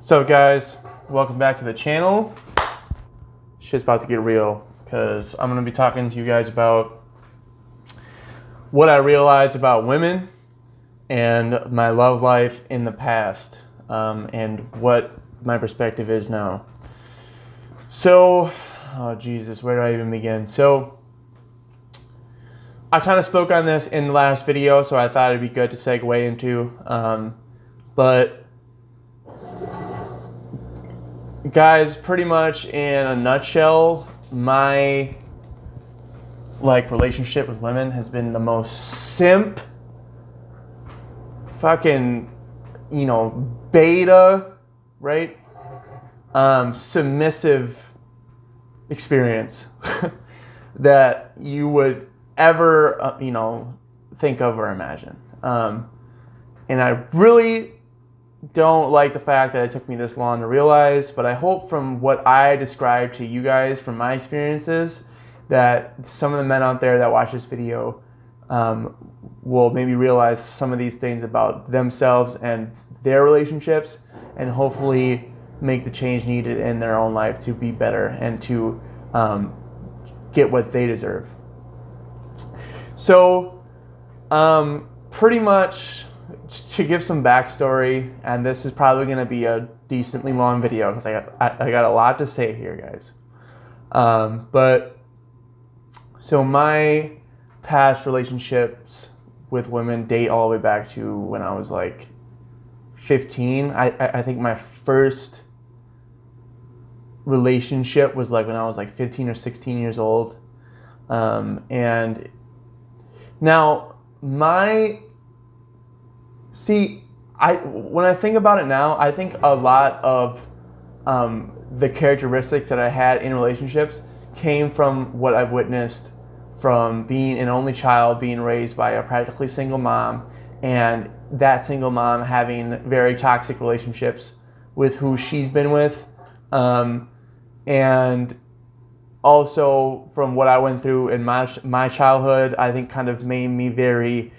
So guys, welcome back to the channel. Shit's about to get real because I'm going to be talking to you guys about what I realized about women and my love life in the past, and what my perspective is now. So, oh Jesus, where do I even begin? So, I kind of spoke on this in the last video, so I thought it'd be good to segue into, but guys, pretty much in a nutshell, my relationship with women has been the most simp fucking, beta, right? Submissive experience that you would ever, think of or imagine. And I really don't like the fact that it took me this long to realize, but I hope from what I described to you guys from my experiences that some of the men out there that watch this video will maybe realize some of these things about themselves and their relationships, and hopefully make the change needed in their own life to be better and to get what they deserve. So pretty much, to give some backstory, and this is probably going to be a decently long video because I got a lot to say here, guys. But so my past relationships with women date all the way back to when I was like 15. I think my first relationship was like when I was like 15 or 16 years old. And now when I think about it now, I think a lot of the characteristics that I had in relationships came from what I've witnessed from being an only child, being raised by a practically single mom, and that single mom having very toxic relationships with who she's been with, and also from what I went through in my childhood, I think kind of made me very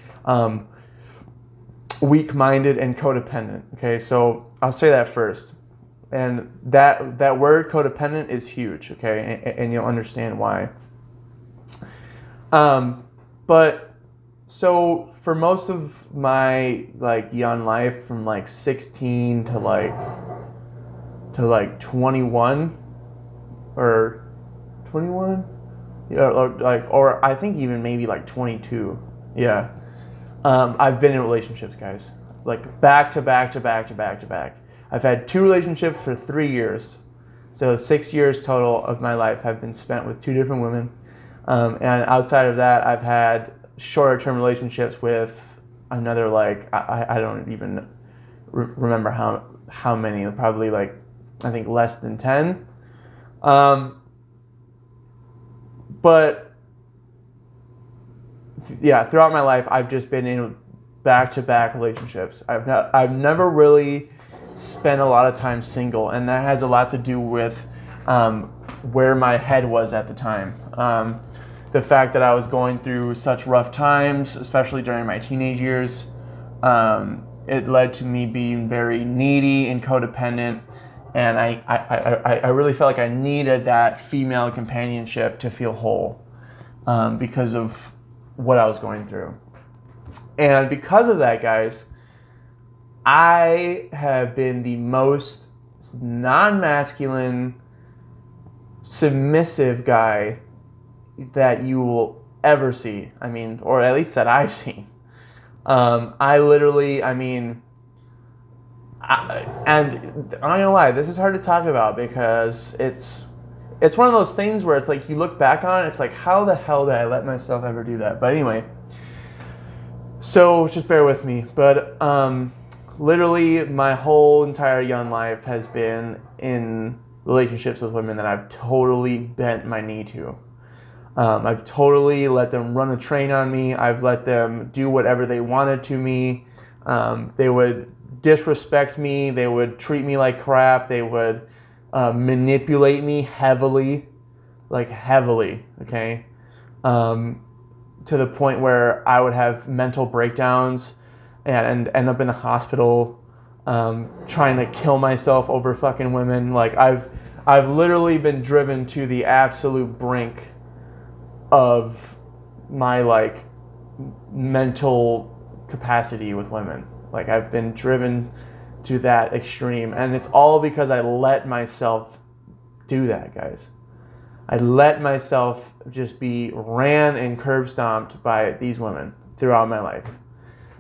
weak-minded and codependent. Okay, so I'll say that first, and that word codependent is huge. Okay, and you'll understand why. But so for most of my young life, from 16 to 21 or 21, or I think even maybe 22. Yeah. I've been in relationships, guys, back to back to back to back to back. I've had 2 relationships for 3 years. So 6 years total of my life have been spent with 2 different women. And outside of that, I've had shorter term relationships with another, I don't even remember how many, probably I think less than 10. But yeah, throughout my life, I've just been in back-to-back relationships. I've never really spent a lot of time single, and that has a lot to do with where my head was at the time. The fact that I was going through such rough times, especially during my teenage years, it led to me being very needy and codependent, and I really felt like I needed that female companionship to feel whole, because of what I was going through. And because of that, guys, I have been the most non-masculine, submissive guy that you will ever see. I mean, or at least that I've seen. And I'm not gonna lie, this is hard to talk about because it's one of those things where it's you look back on it, it's how the hell did I let myself ever do that? But anyway, so just bear with me. But literally my whole entire young life has been in relationships with women that I've totally bent my knee to. I've totally let them run a train on me. I've let them do whatever they wanted to me. They would disrespect me. They would treat me like crap. They would manipulate me heavily, okay? To the point where I would have mental breakdowns and end up in the hospital. trying to kill myself over fucking women. Like I've literally been driven to the absolute brink of my like mental capacity with women. Like I've been driven to that extreme, and it's all because I let myself do that, guys. I let myself just be ran and curb stomped by these women throughout my life,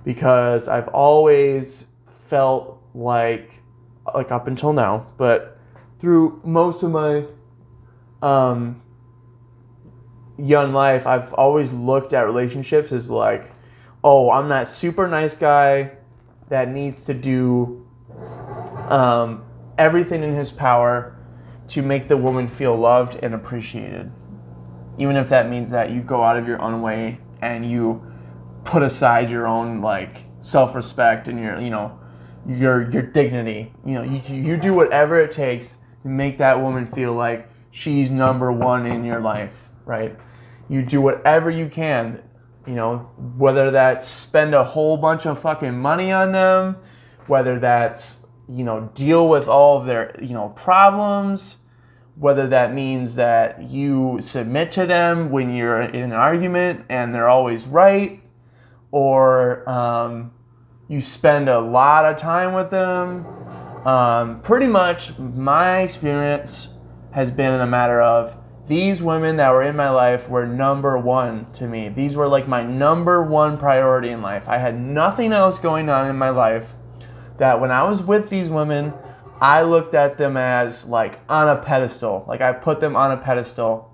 because I've always felt like up until now, but through most of my young life, I've always looked at relationships as like, oh, I'm that super nice guy that needs to do everything in his power to make the woman feel loved and appreciated. Even if that means that you go out of your own way and you put aside your own like self-respect and your dignity. You do whatever it takes to make that woman feel like she's number one in your life, right? You do whatever you can, whether that's spend a whole bunch of fucking money on them, whether that's, deal with all of their, problems, whether that means that you submit to them when you're in an argument and they're always right, or you spend a lot of time with them. Pretty much my experience has been in a matter of these women that were in my life were number one to me. These were like my number one priority in life. I had nothing else going on in my life, that when I was with these women, I looked at them as like on a pedestal. Like I put them on a pedestal.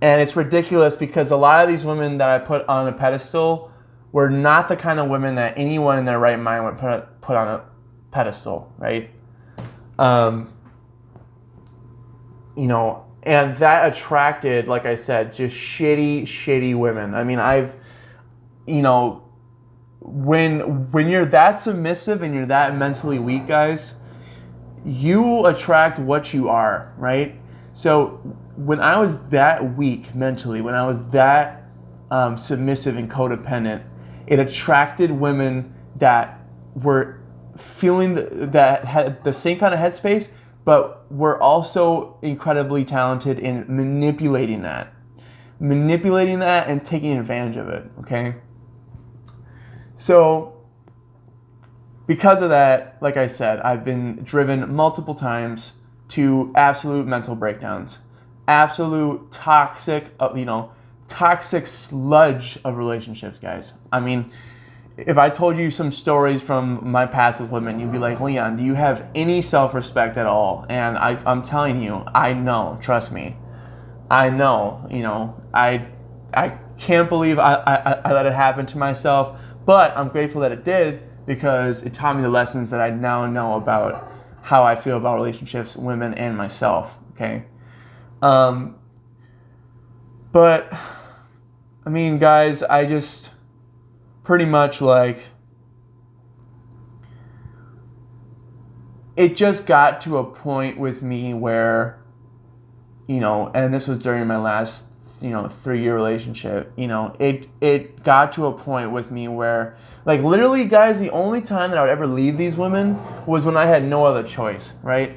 And it's ridiculous because a lot of these women that I put on a pedestal were not the kind of women that anyone in their right mind would put on a pedestal, right? And that attracted, like I said, just shitty women. I mean, when you're that submissive and you're that mentally weak, guys, you attract what you are, right? So when I was that weak mentally, when I was that submissive and codependent, it attracted women that were feeling that had the same kind of headspace, but were also incredibly talented in manipulating that and taking advantage of it, okay? So because of that, like I said, I've been driven multiple times to absolute mental breakdowns, absolute toxic sludge of relationships, guys. I mean, if I told you some stories from my past with women, you'd be like, Leon, do you have any self-respect at all? And I'm telling you, I know, trust me. I know, I can't believe I let it happen to myself, but I'm grateful that it did, because it taught me the lessons that I now know about how I feel about relationships, women, and myself, okay? But, I mean, guys, I just pretty much like, it just got to a point with me where, and this was during my last, 3-year relationship, it got to a point with me where, like, literally, guys, the only time that I would ever leave these women was when I had no other choice, right?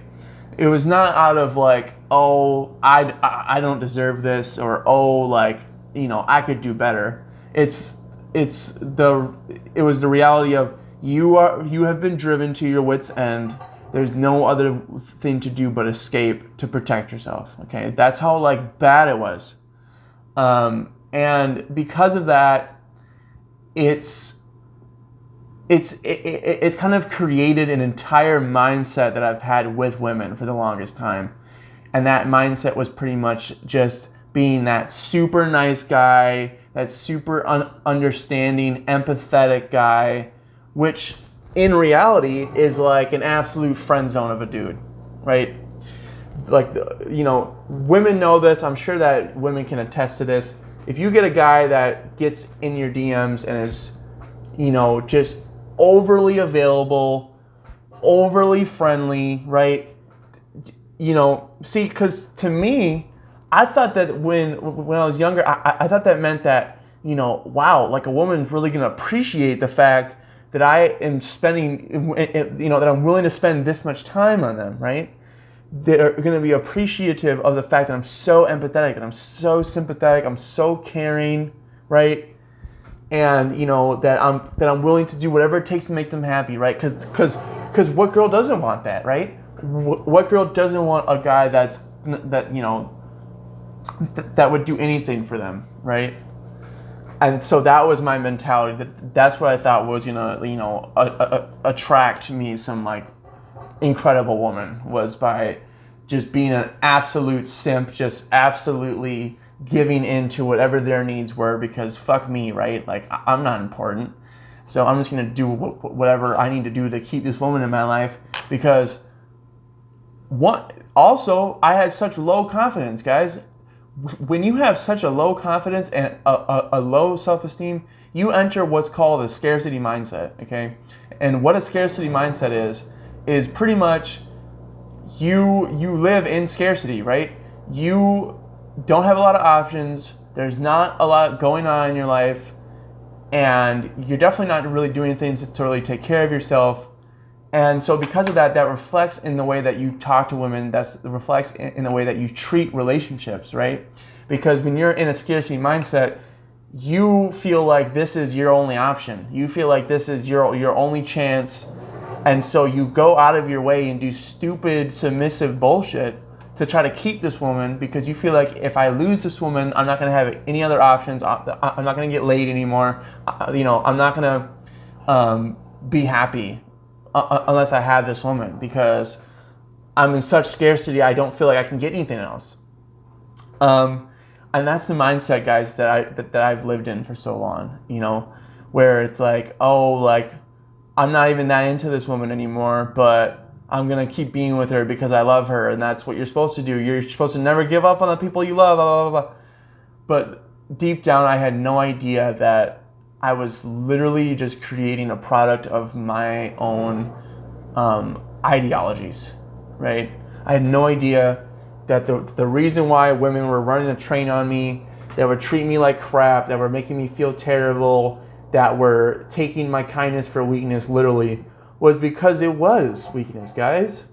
It was not out of like, oh, I don't deserve this, or oh, like, I could do better. It was the reality of you have been driven to your wit's end. There's no other thing to do but escape to protect yourself. Okay, that's how like bad it was, and because of that, it's kind of created an entire mindset that I've had with women for the longest time, and that mindset was pretty much just being that super nice guy, that super understanding, empathetic guy, which in reality is like an absolute friend zone of a dude, right? Like, women know this. I'm sure that women can attest to this. If you get a guy that gets in your DMs and is, just overly available, overly friendly, right? See, because to me, I thought that when I was younger, I thought that meant that, wow, like a woman's really going to appreciate the fact that I am spending, that I'm willing to spend this much time on them, right? They're going to be appreciative of the fact that I'm so empathetic, that I'm so sympathetic, I'm so caring, right? And that I'm willing to do whatever it takes to make them happy, right? Because what girl doesn't want that, right? What girl doesn't want a guy that would do anything for them, right? And so that was my mentality. That's what I thought was attract me some like incredible woman, was by just being an absolute simp, just absolutely giving into whatever their needs were, because fuck me, right? Like, I'm not important, so I'm just gonna do whatever I need to do to keep this woman in my life. Because also I had such low confidence, guys. When you have such a low confidence and a low self-esteem, you enter what's called a scarcity mindset, okay? And what a scarcity mindset is pretty much you live in scarcity, right? You don't have a lot of options. There's not a lot going on in your life, and you're definitely not really doing things to really take care of yourself. And so because of that reflects in the way that you talk to women, that reflects in the way that you treat relationships, right? Because when you're in a scarcity mindset, you feel like this is your only option. You feel like this is your only chance. And so you go out of your way and do stupid, submissive bullshit to try to keep this woman, because you feel like if I lose this woman, I'm not going to have any other options. I'm not going to get laid anymore. I'm not going to be happy unless I have this woman, because I'm in such scarcity, I don't feel like I can get anything else. And that's the mindset, guys, that I've lived in for so long, where it's like, oh, like, I'm not even that into this woman anymore, but I'm going to keep being with her because I love her, and that's what you're supposed to do. You're supposed to never give up on the people you love, blah, blah, blah. But deep down, I had no idea that I was literally just creating a product of my own ideologies, right? I had no idea that the reason why women were running a train on me, that were treating me like crap, that were making me feel terrible, that were taking my kindness for weakness literally, was because it was weakness, guys.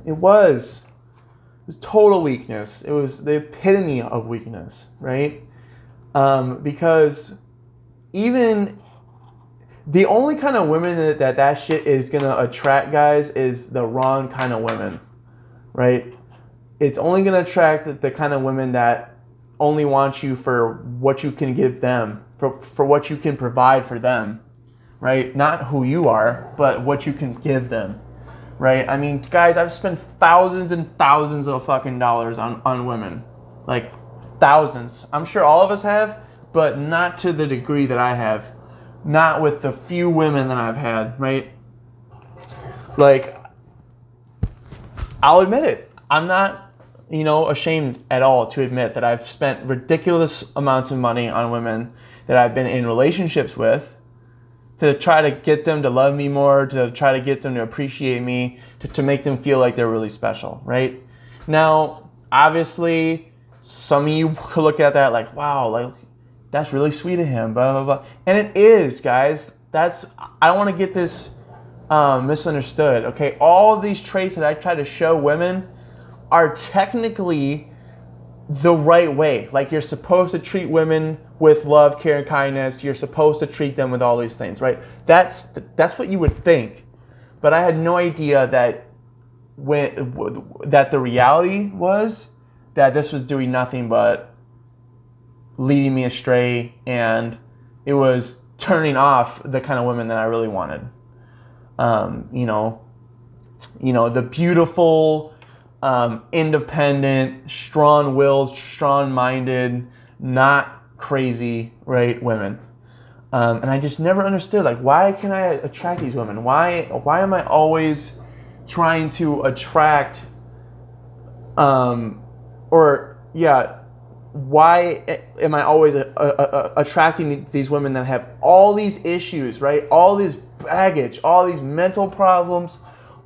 It was total weakness. It was the epitome of weakness, right? Because even the only kind of women that shit is gonna attract, guys, is the wrong kind of women, right? It's only gonna attract the kind of women that only want you for what you can give them, for what you can provide for them, right? Not who you are, but what you can give them, right? I mean, guys, I've spent thousands and thousands of fucking dollars on women, like thousands. I'm sure all of us have, but not to the degree that I have. Not with the few women that I've had, right? Like, I'll admit it. I'm not, ashamed at all to admit that I've spent ridiculous amounts of money on women that I've been in relationships with, to try to get them to love me more, to try to get them to appreciate me, to make them feel like they're really special, right? Now, obviously, some of you could look at that like, wow, like, that's really sweet of him, blah, blah, blah. And it is, guys. I don't want to get this misunderstood, okay? All of these traits that I try to show women are technically the right way. Like, you're supposed to treat women with love, care, and kindness. You're supposed to treat them with all these things, right? That's what you would think. But I had no idea that the reality was that this was doing nothing but leading me astray, and it was turning off the kind of women that I really wanted. The beautiful, independent, strong-willed, strong-minded, not crazy, right, women. And I just never understood, like, why can I attract these women? Why am I always trying to attract, why am I always attracting these women that have all these issues, right? All this baggage, all these mental problems,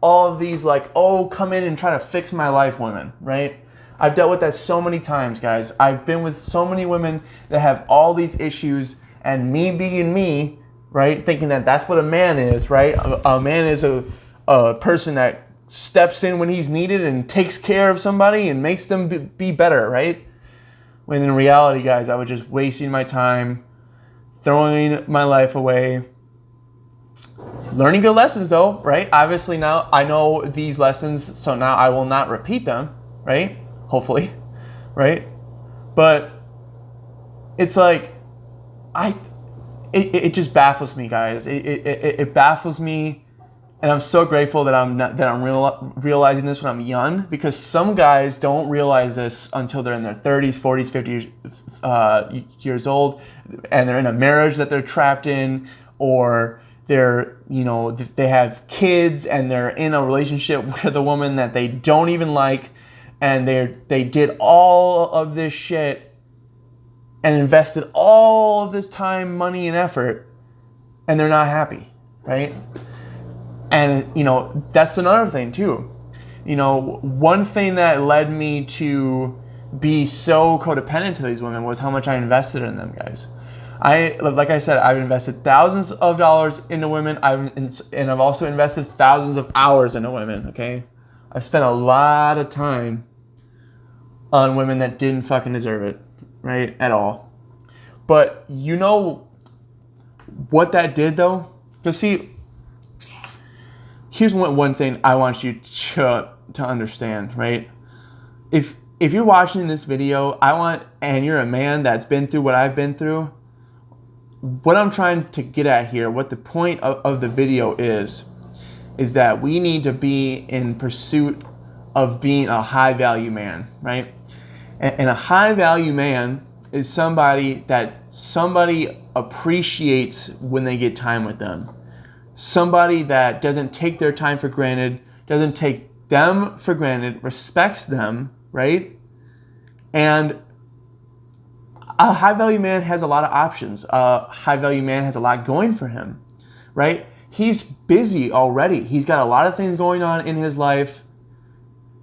all of these like, oh, come in and try to fix my life women, right? I've dealt with that so many times, guys. I've been with so many women that have all these issues, and me being me, right? Thinking that that's what a man is, right? A man is a person that steps in when he's needed and takes care of somebody and makes them be better, right? When in reality, guys, I was just wasting my time, throwing my life away, learning good lessons though, right? Obviously now I know these lessons, so now I will not repeat them, right? Hopefully, right? But it's like, it just baffles me, guys. It baffles me, and I'm so grateful that I'm realizing this when I'm young, because some guys don't realize this until they're in their 30s, 40s, 50s years old, and they're in a marriage that they're trapped in, or they're, they have kids and they're in a relationship with a woman that they don't even like, and they did all of this shit and invested all of this time, money, and effort, and they're not happy, right? And, that's another thing too. One thing that led me to be so codependent to these women was how much I invested in them, guys. Like I said, I've invested thousands of dollars into women, and I've also invested thousands of hours into women, okay? I've spent a lot of time on women that didn't fucking deserve it, right, at all. But you know what that did, though? Because, see, here's one thing I want you to understand, right? If you're watching this video, and you're a man that's been through what I've been through, what I'm trying to get at here, what the point of the video is that we need to be in pursuit of being a high value man, right? And a high value man is somebody appreciates when they get time with them. Somebody that doesn't take their time for granted, doesn't take them for granted, respects them, right? And a high value man has a lot of options. A high value man has a lot going for him, right? He's busy already. He's got a lot of things going on in his life.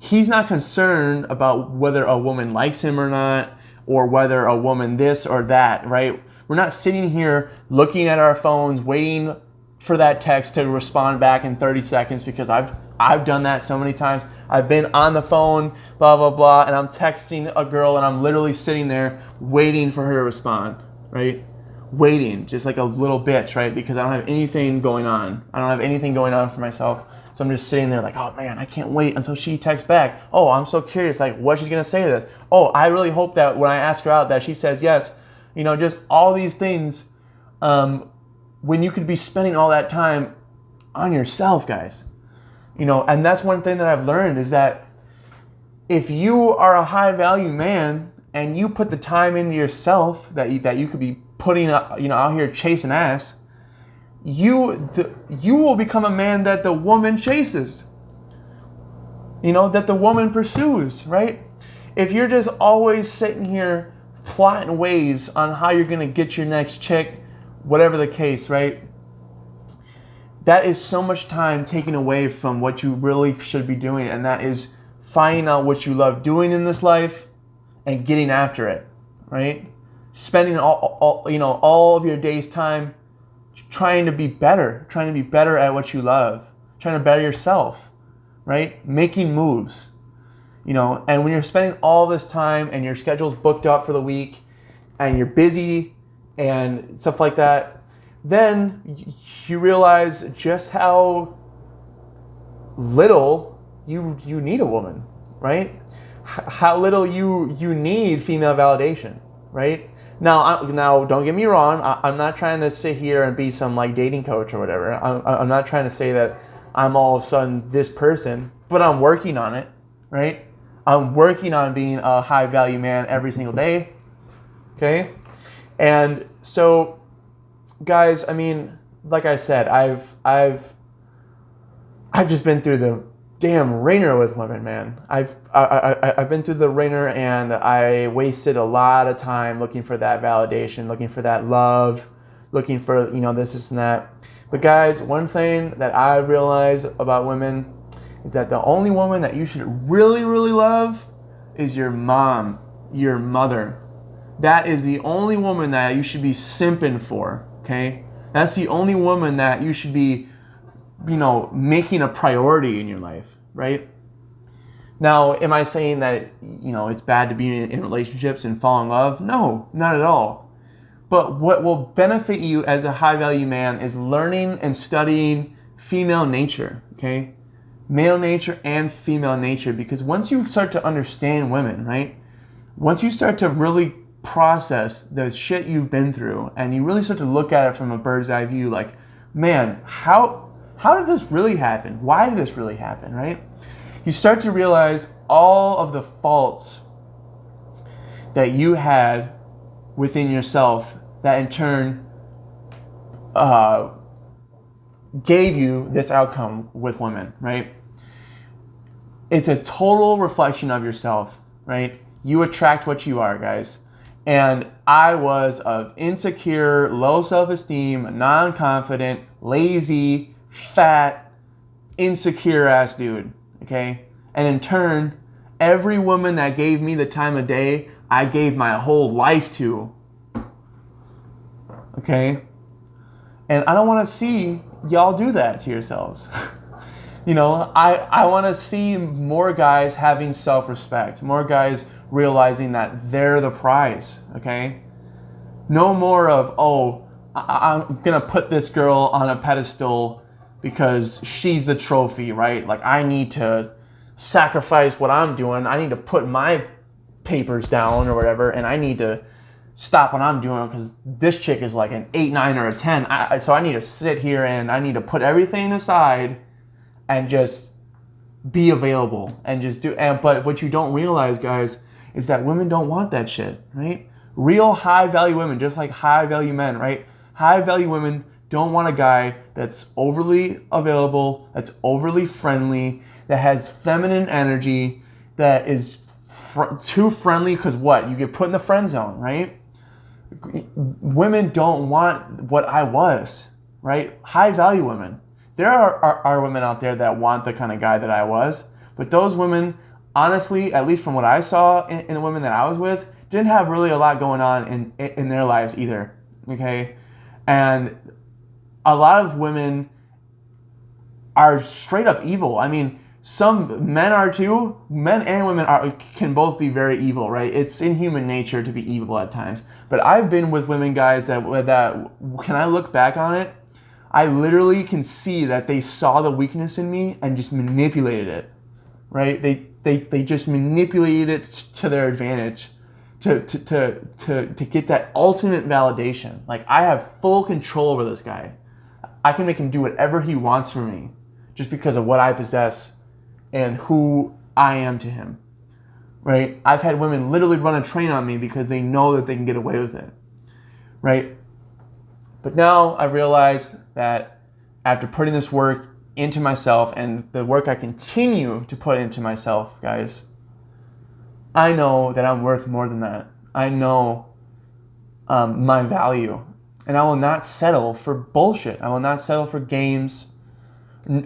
He's not concerned about whether a woman likes him or not, or whether a woman this or that, right? We're not sitting here looking at our phones, waiting for that text to respond back in 30 seconds, because I've done that so many times. I've been on the phone, blah, blah, blah, and I'm texting a girl and I'm literally sitting there waiting for her to respond, right? Waiting, just like a little bitch, right? Because I don't have anything going on. I don't have anything going on for myself. So I'm just sitting there like, oh man, I can't wait until she texts back. Oh, I'm so curious, like what she's gonna say to this. Oh, I really hope that when I ask her out that she says yes. Just all these things, when you could be spending all that time on yourself, guys. And that's one thing that I've learned, is that if you are a high value man and you put the time into yourself that you could be putting out here chasing ass, you will become a man that the woman chases, that the woman pursues, right? If you're just always sitting here plotting ways on how you're going to get your next chick, whatever the case, right? That is so much time taken away from what you really should be doing, and that is finding out what you love doing in this life and getting after it, right? Spending all of your day's time trying to be better at what you love, trying to better yourself, right? Making moves, and when you're spending all this time and your schedule's booked up for the week and you're busy and stuff like that, then you realize just how little you need a woman, right? How little you need female validation, right? Now, don't get me wrong. I'm not trying to sit here and be some like dating coach or whatever. I'm not trying to say that I'm all of a sudden this person, but I'm working on it, right? I'm working on being a high value man every single day, okay? And so, guys, like I said, I've just been through the damn ringer with women, man. I've been through the ringer, and I wasted a lot of time looking for that validation, looking for that love, looking for this and that. But guys, one thing that I realized about women is that the only woman that you should really, really love is your mom, your mother. That is the only woman that you should be simping for, okay? That's the only woman that you should be, making a priority in your life, right? Now, am I saying that, it's bad to be in relationships and fall in love? No, not at all. But what will benefit you as a high value man is learning and studying female nature, okay? Male nature and female nature, because once you start to understand women, right? Once you start to really process the shit you've been through and you really start to look at it from a bird's eye view, like, man, how did this really happen? Why did this really happen, right? You start to realize all of the faults that you had within yourself that in turn gave you this outcome with women, right? It's a total reflection of yourself, right? You attract what you are, guys. And I was of insecure, low self-esteem, non-confident, lazy, fat, insecure ass dude, okay? And in turn, every woman that gave me the time of day, I gave my whole life to, okay? And I don't want to see y'all do that to yourselves. I want to see more guys having self-respect, more guys realizing that they're the prize, okay? No more of, I'm going to put this girl on a pedestal because she's the trophy, right? Like, I need to sacrifice what I'm doing. I need to put my papers down or whatever, and I need to stop what I'm doing because this chick is like an 8, 9, or a 10. So I need to sit here and I need to put everything aside and just be available and just do. But what you don't realize, guys, is that women don't want that shit, right? Real high value women, just like high value men, right? High value women don't want a guy that's overly available, that's overly friendly, that has feminine energy, that is too friendly, because what? You get put in the friend zone, right? Women don't want what I was, right? High value women. There are women out there that want the kind of guy that I was, but those women, honestly, at least from what I saw in the women that I was with, didn't have really a lot going on in their lives either, okay? And a lot of women are straight up evil. I mean, some men are too. Men and women can both be very evil, right? It's in human nature to be evil at times. But I've been with women, guys, that can I look back on it? I literally can see that they saw the weakness in me and just manipulated it, right? They just manipulated it to their advantage to get that ultimate validation. Like, I have full control over this guy. I can make him do whatever he wants for me just because of what I possess and who I am to him, right? I've had women literally run a train on me because they know that they can get away with it, right? But now I realize that after putting this work into myself and the work I continue to put into myself, guys, I know that I'm worth more than that. I know my value, and I will not settle for bullshit. I will not settle for games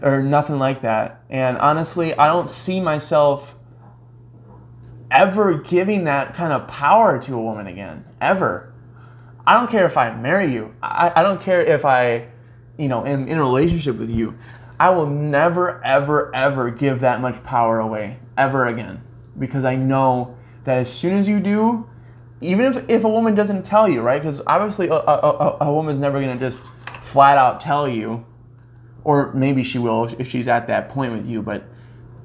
or nothing like that. And honestly, I don't see myself ever giving that kind of power to a woman again, ever. I don't care if I marry you. I don't care if I, am in a relationship with you. I will never, ever, ever give that much power away, ever again. Because I know that as soon as you do, even if a woman doesn't tell you, right? Because obviously a woman's never going to just flat out tell you, or maybe she will if she's at that point with you, but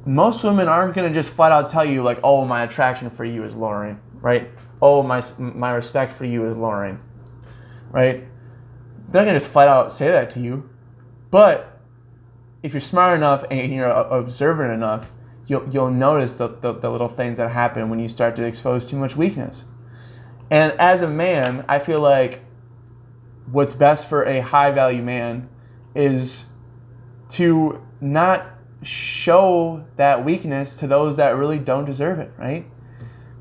most women aren't going to just flat out tell you, like, oh, my attraction for you is lowering, right? Oh, my respect for you is lowering, right? They're not going to just flat out say that to you. But if you're smart enough and you're observant enough, you'll notice the little things that happen when you start to expose too much weakness. And as a man, I feel like what's best for a high value man is to not show that weakness to those that really don't deserve it, right?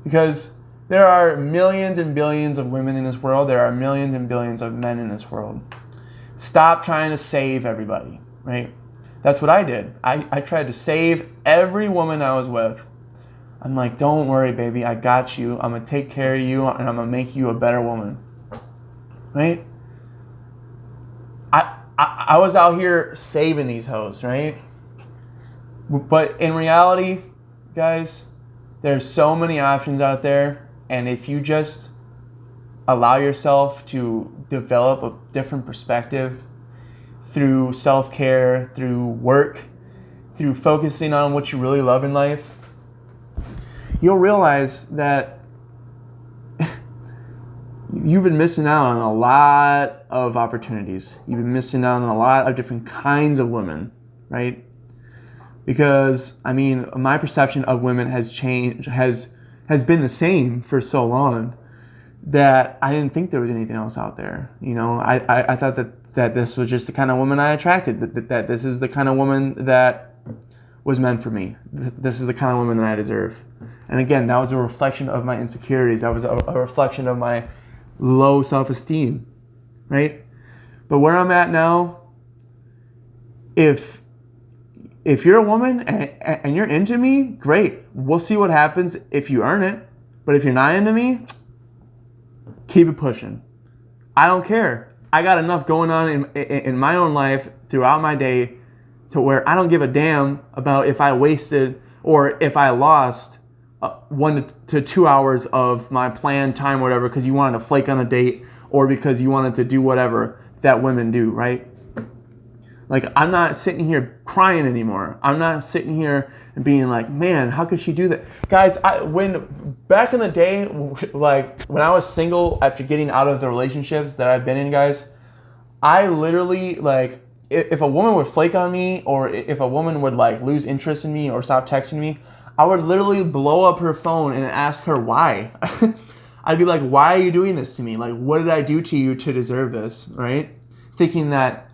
Because there are millions and billions of women in this world. There are millions and billions of men in this world. Stop trying to save everybody, right? That's what I did. I tried to save every woman I was with. I'm like, don't worry, baby. I got you. I'm going to take care of you, and I'm going to make you a better woman, right? I was out here saving these hoes, right? But in reality, guys, there's so many options out there, and if you just allow yourself to develop a different perspective through self-care, through work, through focusing on what you really love in life, you'll realize that you've been missing out on a lot of opportunities. You've been missing out on a lot of different kinds of women, right? Because, I mean, my perception of women has changed, has been the same for so long that I didn't think there was anything else out there. You know, I thought that this was just the kind of woman I attracted, that this is the kind of woman that was meant for me. This is the kind of woman that I deserve. And again, that was a reflection of my insecurities. That was a reflection of my low self-esteem, right? But where I'm at now, if you're a woman and you're into me, great. We'll see what happens if you earn it. But if you're not into me, keep it pushing. I don't care. I got enough going on in my own life throughout my day to where I don't give a damn about if I wasted or if I lost 1 to 2 hours of my planned time, whatever, because you wanted to flake on a date or because you wanted to do whatever that women do, right? Like, I'm not sitting here crying anymore. I'm not sitting here and being like, man, how could she do that? Guys, when back in the day, like when I was single after getting out of the relationships that I've been in, guys, I literally, like, if a woman would flake on me or if a woman would like lose interest in me or stop texting me, I would literally blow up her phone and ask her why. I'd be like, why are you doing this to me? Like, what did I do to you to deserve this, right? Thinking that,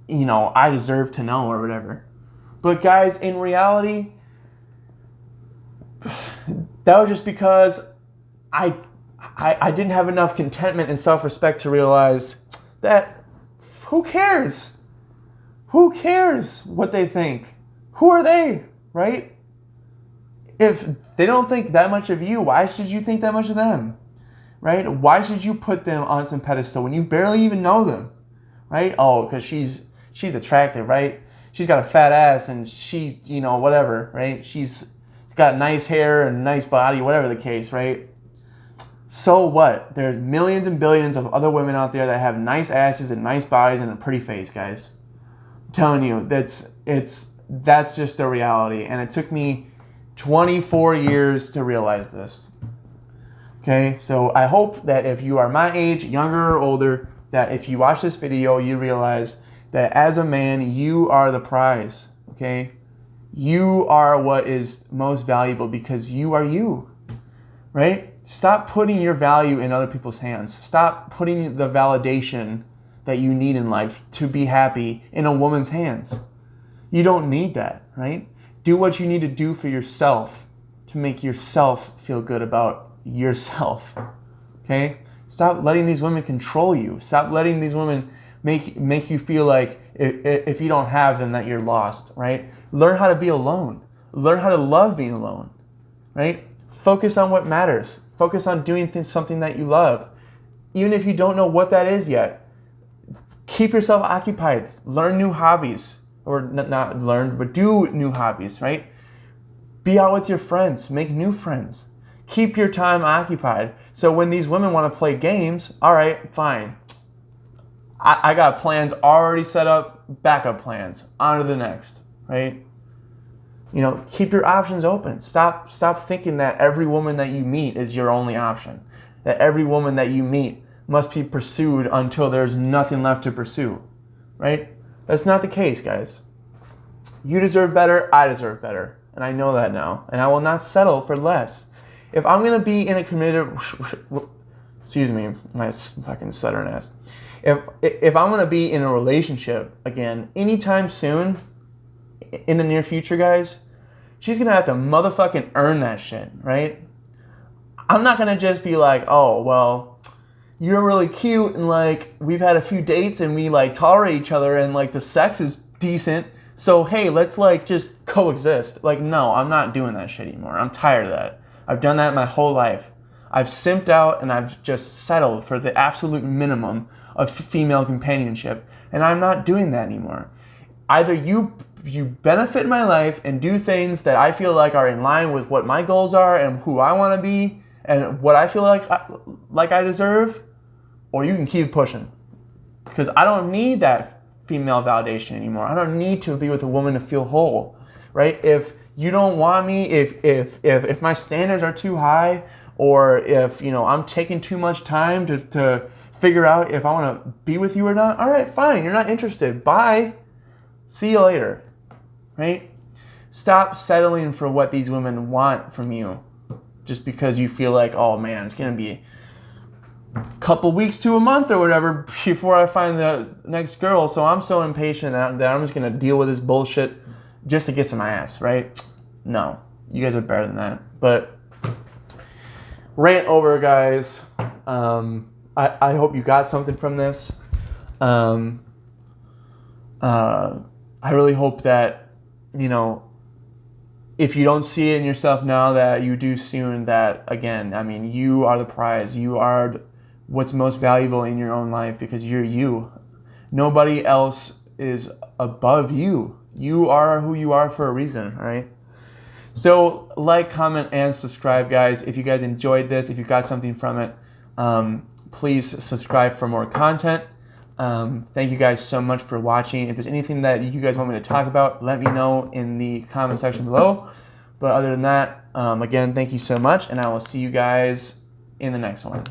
you know, I deserve to know or whatever. But guys, in reality, that was just because I didn't have enough contentment and self-respect to realize that who cares? Who cares what they think? Who are they, right? If they don't think that much of you, why should you think that much of them, right? Why should you put them on some pedestal when you barely even know them, right? Oh, because she's attractive, right? She's got a fat ass and she, you know, whatever, right? She's got nice hair and nice body, whatever the case, right? So what? There's millions and billions of other women out there that have nice asses and nice bodies and a pretty face, guys. I'm telling you, that's just the reality. And it took me 24 years to realize this. Okay, so I hope that if you are my age, younger or older, that if you watch this video, you realize that as a man, you are the prize, okay? You are what is most valuable because you are you, right? Stop putting your value in other people's hands. Stop putting the validation that you need in life to be happy in a woman's hands. You don't need that, right? Do what you need to do for yourself to make yourself feel good about yourself, okay? Stop letting these women control you. Stop letting these women make you feel like if you don't have them that you're lost, right? Learn how to be alone. Learn how to love being alone, right? Focus on what matters. Focus on doing something that you love. Even if you don't know what that is yet, keep yourself occupied. Learn new hobbies. Or not learn, but do new hobbies, right? Be out with your friends. Make new friends. Keep your time occupied. So when these women want to play games, all right, fine. I got plans already set up, backup plans. On to the next, right? You know, keep your options open. Stop thinking that every woman that you meet is your only option. That every woman that you meet must be pursued until there's nothing left to pursue, right? That's not the case, guys. You deserve better, I deserve better. And I know that now. And I will not settle for less. If I'm going to be in a committed... Excuse me, my fucking stuttering ass. If I'm going to be in a relationship again anytime soon, in the near future, guys, she's going to have to motherfucking earn that shit, right? I'm not going to just be like, oh, well... you're really cute and like we've had a few dates and we like tolerate each other and like the sex is decent, so hey, let's like just coexist. Like, no, I'm not doing that shit anymore. I'm tired of that. I've done that my whole life. I've simped out and I've just settled for the absolute minimum of female companionship, And I'm not doing that anymore. Either you benefit my life and do things that I feel like are in line with what my goals are and who I want to be and what I feel like I deserve, or you can keep pushing. Because I don't need that female validation anymore. I don't need to be with a woman to feel whole, right? If you don't want me, if my standards are too high, or if I'm taking too much time to figure out if I want to be with you or not, all right, fine, you're not interested. Bye. See you later, right? Stop settling for what these women want from you just because you feel like, oh man, it's going to be a couple weeks to a month or whatever before I find the next girl, so I'm so impatient that I'm just going to deal with this bullshit just to get some ass, right? No, you guys are better than that. But rant over, guys. I hope you got something from this. I really hope that, if you don't see it in yourself now, that you do soon. That, again, I mean, you are the prize. You are what's most valuable in your own life because you're you. Nobody else is above you. You are who you are for a reason, right? So like, comment, and subscribe, guys. If you guys enjoyed this, if you got something from it, please subscribe for more content. Thank you guys so much for watching. If there's anything that you guys want me to talk about, let me know in the comment section below. But other than that, again, thank you so much, and I will see you guys in the next one.